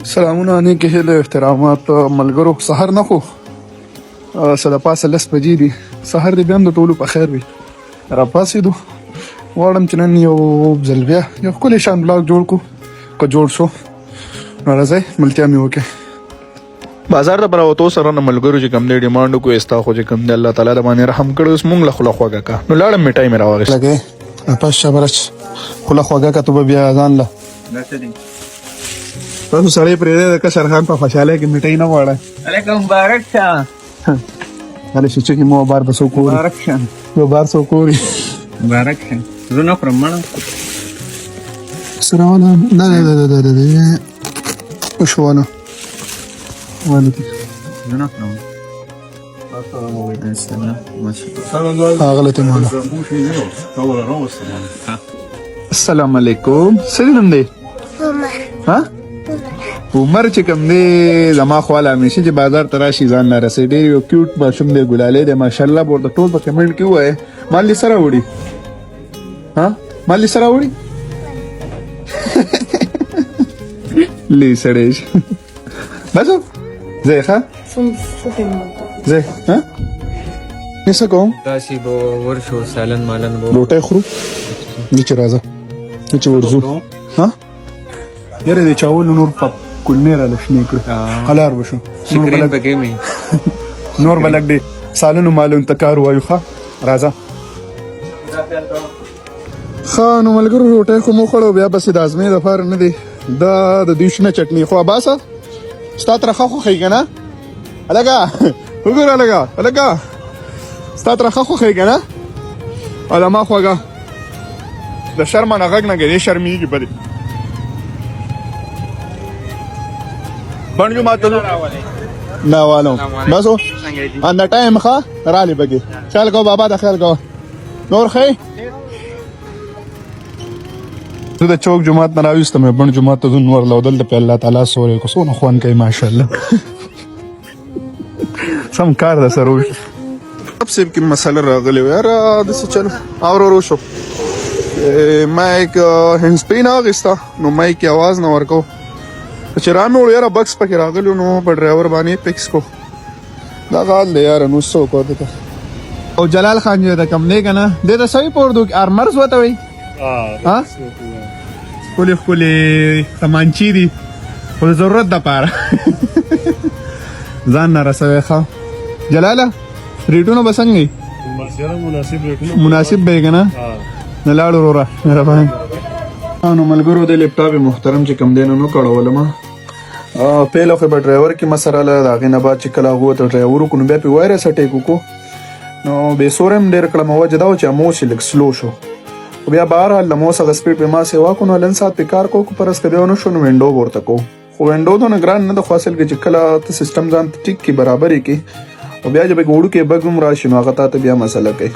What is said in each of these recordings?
سلامونه نیکې هیلې احترامات ملګرو. سهار نه خو څه د پاسه 10 بجې دي. سهار دې بیا هم د ټولو په خیر وي. راپاڅېدو غواړم چې نن یو ځل بیا یو ښکلی شان بلاګ جوړ کړو. که جوړ شو نو راځئ ملتیا مې وکړئ. بازار ته براوتو سره نه ملګرو چې کوم دی ډیمانډ وکړو ستا خو چې کوم دی الله تعالی د باندې رحم کړی اوس مونږ له خوله خوږه کا نو لاړم مې ټایم راواغېست لګې پس شبرچ خوله خوږه کا ته به بیا ځان له تاسو سړی پرېږدی د کشر خان په خوشحالۍ کې مټۍ نه غواړی. علیکم مبارک شه. هلې چې چکې مو بار به څوک اوري مبارک شه. یو بار څوک اوري مبارک شه. زه نه خورم مړه. سره والا نه وشوانه والدي زه نه خورم. غلطي ماله. السلام علیکم. څه نوم دی؟ ها عمر چې کوم دی زما خواله همیشه چې بازار ته راشي ځان له رسوي. ډېر یو کیوټ ماشوم دی ګلالی دی ماشاءالله. به ورته ټول په کمنټ کې ووایه مال دې سره وړي مال دې سره وړي لوی سړی بس ځای ښه ځای نه څه کوم داسې به ورشو سالن مالن به روټۍ خورو نه چې راځه نه چې ورځو یاره د چاولو نور په کلنې را لشنې کړو هلار به شو شکرین پکې مې نور به لږ دی سالونو مالونو ته کار وایو. ښه راځه ښه نو ملګرو روټۍ خو مو خوړو بیا بس د ازمې دپاره نه دی دا د دوی شنه چټني خو عباسه ستا ترخه خوښوي که نه هلکه وګوره هلکه ستا ترخه خوښوي که نه او زما خوږه د شرمه نه غږ نه ګرې شرمېږي بلې بڼ جومات ته ځو نه والم بس انده ټایم ښه رالې بګې خیال کوه بابا د خیال کوه نور ښې زه د چوک جومات نه راویستم بڼ جومات ته ځو نور لودل ته په الله تعالی سورې کو څونه خوند کوي ماشاءالله سم کار ده سره وشو صاحب کې مسله راغلی و یاره داسې چل اورورو شو مایک هینډسپري نه واخېسته نو مایک یې اواز نه ورکو چې رامې وړو یاره بکس پکې راغلی نو په ډرایور باندې پکس کو دغه حال دی یاره نو څه وکړو دته او جلال خان چې د کوم دی که نه دی ته صحیح په اردو کې ارمرز ورته وایي ښکلې ښکلې تمانچې دي خو د ضرورت دپاره ځان نه رسوی ښه جلاله ریټونه به څنګه وي مناسب به یې که نه نه لاړو وروره مهرباني. نو ملګرو د لیپټاپ محترم چې کوم دی نو کړولم پیله خو به ډرایور کې مسله له د هغې نه بعد چې کله هغه ورته ډرایور وکړو نو بیا پې وایرس اټیک وکړو نو بېسوره هم ډېر کړم وجه دا و چې اموس یې لږ سلو شو خو بیا بهرحال د موس هغه سپیډ پې ما سیوا کړو نو لن ساعت پې کار کوو پر که بیا ونه شو نو وینډو به ورته کوو خو وینډو دونه ګران نه ده خو اصل کې چې کله ته سیسټم ځان ته ټیک کړي برابر یې کړي او بیا چې پکې وړوکی بګ هم راشي نو هغه تا ته بیا مسله کوي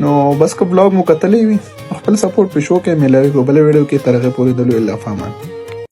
نو بس که بلاګ مو کتلی وي خپل سپورټ پې شو کې میلاوي کو بلې ویډیو کې تر هغې پورې د لوی الله فامان.